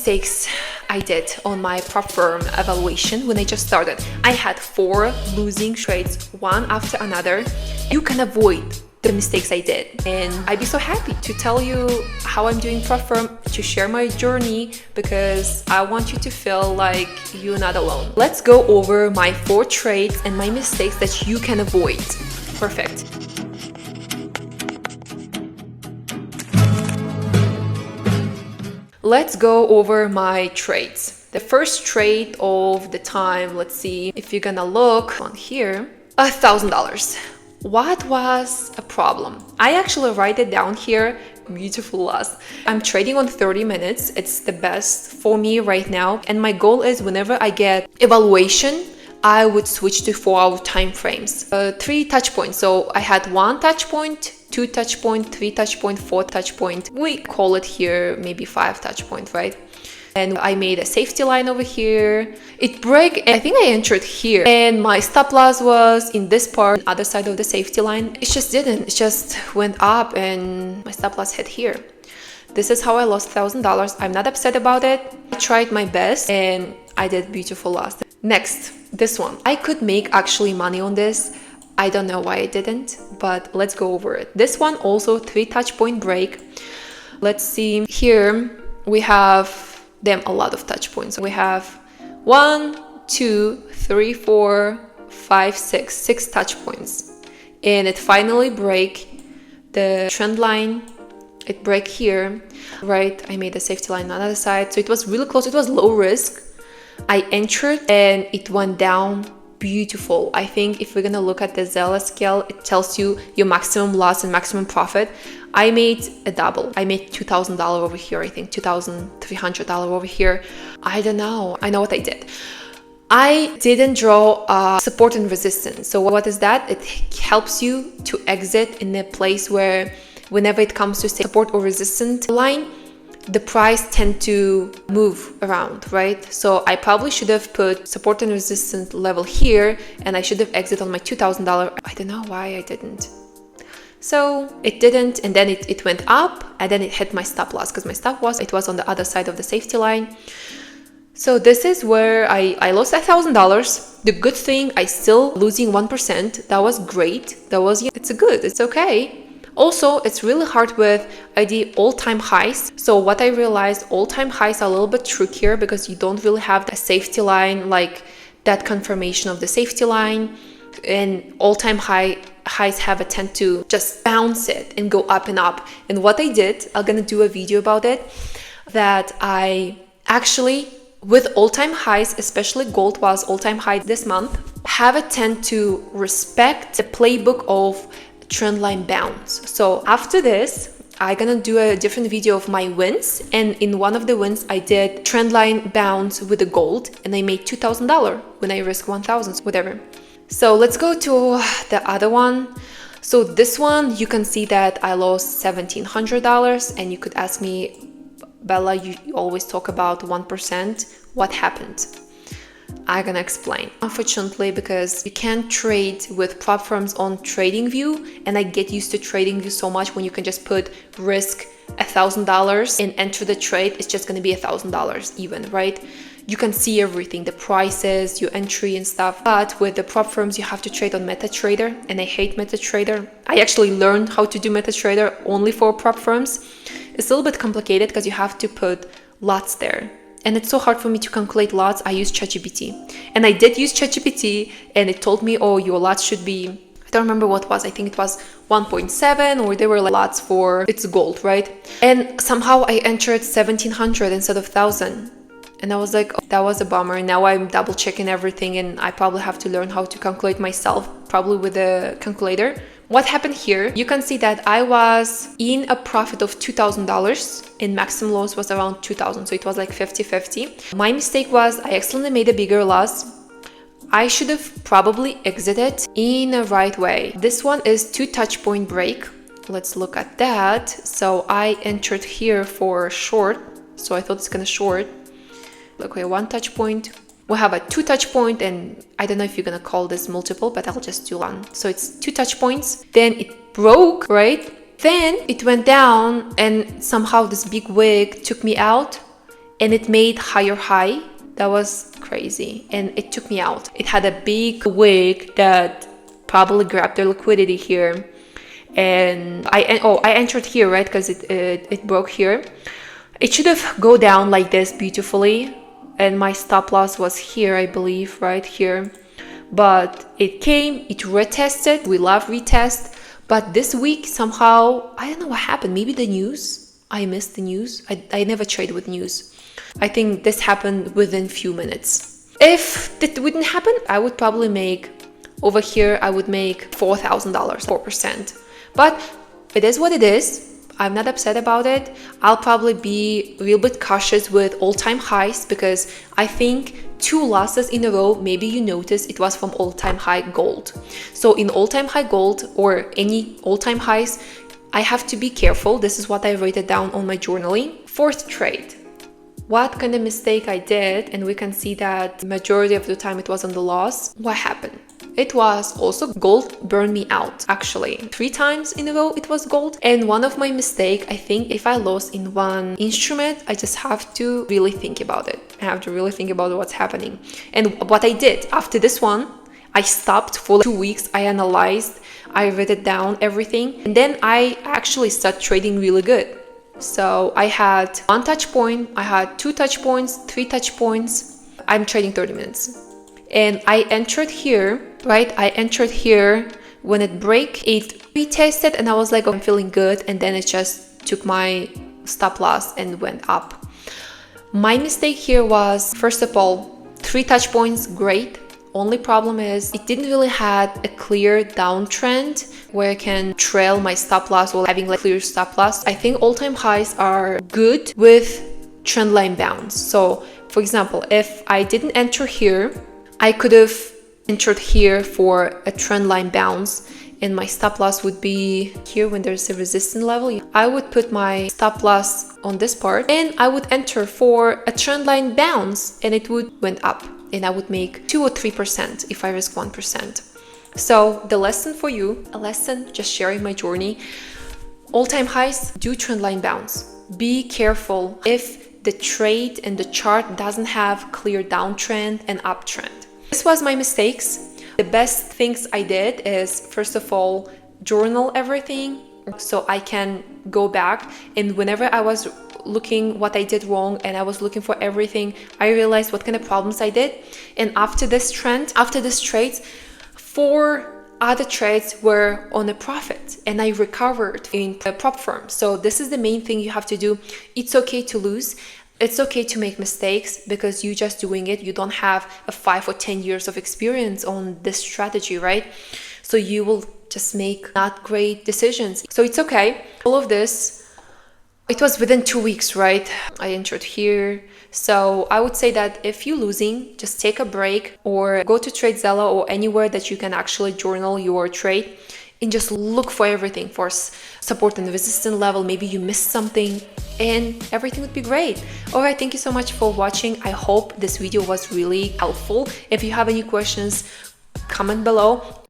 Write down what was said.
mistakes I did on my prop firm evaluation when I just started. I had 4 losing trades, one after another. You can avoid the mistakes I did, and I'd be so happy to tell you how I'm doing prop firm, to share my journey, because I want you to feel like you're not alone. Let's go over my 4 trades and my mistakes that you can avoid. Perfect. Let's go over my trades. The first trade of the time, let's see if you're gonna look on here, $1,000. What was a problem? I actually write it down here. Beautiful loss. I'm trading on 30 minutes. It's the best for me right now. And my goal is whenever I get evaluation, I would switch to 4-hour time frames. 3 touch points. So I had 1 touch point, 2 touch point, 3 touch point, 4 touch point. We call it here maybe 5 touch point, right? And I made a safety line over here. It broke, I think I entered here, and my stop loss was in this part, other side of the safety line. It just didn't, it just went up and my stop loss hit here. This is how I lost $1,000. I'm not upset about it. I tried my best and I did beautiful loss. Next, this one. I could make actually money on this. I don't know why I didn't, but let's go over it. This one also 3 touch point break. Let's see, here we have a lot of touch points. We have 1, 2, 3, 4, 5, 6 touch points, and it finally break the trend line. It break here, right? I made a safety line on the other side, so it was really close. It was low risk. I entered and it went down. Beautiful. I think if we're gonna look at the Zella scale, it tells you your maximum loss and maximum profit. I made a double. I made $2,000 over here, I think $2,300 over here. I don't know. I know what I did. I didn't draw support and resistance. So what is that? It helps you to exit in a place where whenever it comes to support or resistance line, the price tend to move around, right? So I probably should have put support and resistance level here, and I should have exited on my $2,000. I don't know why I didn't. So it didn't, and then it went up, and then it hit my stop loss, because my stop loss, it was on the other side of the safety line. So this is where I lost $1,000. The good thing, I still losing 1%. That was great. It's good, it's okay. Also, it's really hard with ID all-time highs. So what I realized, all-time highs are a little bit trickier because you don't really have a safety line, like that confirmation of the safety line, and all-time highs have a tend to just bounce it and go up and up. And what I did, I'm gonna do a video about it, that I actually, with all-time highs, especially gold was all-time high this month, have a tend to respect the playbook of trend line bounce. So after this, I'm gonna do a different video of my wins, and in one of the wins I did trend line bounce with the gold, and I made $2,000 when I risked 1,000, whatever. So let's go to the other one. So this one, you can see that I lost $1,700, and you could ask me, Bella, you always talk about 1%. What happened? I'm gonna explain. Unfortunately, because you can't trade with prop firms on TradingView, and I get used to TradingView so much when you can just put risk $1,000 and enter the trade, it's just gonna be $1,000 even, right? You can see everything, the prices, your entry and stuff. But with the prop firms, you have to trade on MetaTrader, and I hate MetaTrader. I actually learned how to do MetaTrader only for prop firms. It's a little bit complicated because you have to put lots there. And it's so hard for me to calculate lots. I use ChatGPT, and I did use ChatGPT, and it told me, oh, your lots should be, I don't remember what it was. I think it was 1.7, or they were like lots for, it's gold, right? And somehow I entered 1,700 instead of 1,000. And I was like, oh, that was a bummer. And now I'm double checking everything, and I probably have to learn how to calculate myself, probably with a calculator. What happened here? You can see that I was in a profit of $2,000 and maximum loss was around 2,000. So it was like 50-50. My mistake was I accidentally made a bigger loss. I should have probably exited in a right way. This one is 2 touch point break. Let's look at that. So I entered here for short. So I thought it's gonna short. Okay, 1 touch point. We have a 2 touch point, and I don't know if you're gonna call this multiple, but I'll just do 1. So it's 2 touch points. Then it broke, right? Then it went down, and somehow this big wick took me out, and it made higher high. That was crazy, and it took me out. It had a big wick that probably grabbed the liquidity here, and I entered here, right, because it broke here. It should have go down like this beautifully, and my stop loss was here, I believe, right here. But it came, it retested. We love retest, but this week somehow, I don't know what happened. Maybe the news. I missed the news. I never trade with news. I think this happened within few minutes. If that wouldn't happen, I would probably make, over here, I would make $4,000, 4%. But it is what it is. I'm not upset about it. I'll probably be a little bit cautious with all-time highs because I think 2 losses in a row, maybe you noticed it was from all-time high gold. So in all-time high gold or any all-time highs, I have to be careful. This is what I wrote it down on my journaling. 4th trade. What kind of mistake I did, and we can see that majority of the time it was on the loss. What happened? It was also gold burned me out. Actually, 3 times in a row it was gold. And one of my mistake, I think if I lost in one instrument, I just have to really think about it. I have to really think about what's happening. And what I did after this one, I stopped for 2 weeks. I analyzed, I wrote it down, everything. And then I actually started trading really good. So I had 1 touch point, I had 2 touch points, 3 touch points. I'm trading 30 minutes. And I entered here, right? I entered here when it break, it retested, and I was like, oh, I'm feeling good. And then it just took my stop loss and went up. My mistake here was, first of all, 3 touch points, great. Only problem is it didn't really have a clear downtrend where I can trail my stop loss or having like clear stop loss. I think all-time highs are good with trend line bounce. So for example, if I didn't enter here, I could have entered here for a trend line bounce, and my stop loss would be here when there's a resistance level. I would put my stop loss on this part and I would enter for a trend line bounce, and it would went up, and I would make 2 or 3% if I risk 1%. So the lesson for you, a lesson, just sharing my journey. All-time highs, do trend line bounce. Be careful if the trade and the chart doesn't have clear downtrend and uptrend. This was my mistakes. The best things I did is, first of all, journal everything so I can go back, and whenever I was looking what I did wrong and I was looking for everything, I realized what kind of problems I did. And after this trend, after this trades, 4 other trades were on a profit, and I recovered in a prop firm. So this is the main thing you have to do. It's okay to lose. It's okay to make mistakes because you're just doing it. You don't have a 5 or 10 years of experience on this strategy, right? So you will just make not great decisions. So it's okay. All of this, it was within 2 weeks, right? I entered here. So I would say that if you're losing, just take a break or go to TradeZella or anywhere that you can actually journal your trade and just look for everything, for support and resistance level. Maybe you missed something and everything would be great. All right, thank you so much for watching. I hope this video was really helpful. If you have any questions, comment below.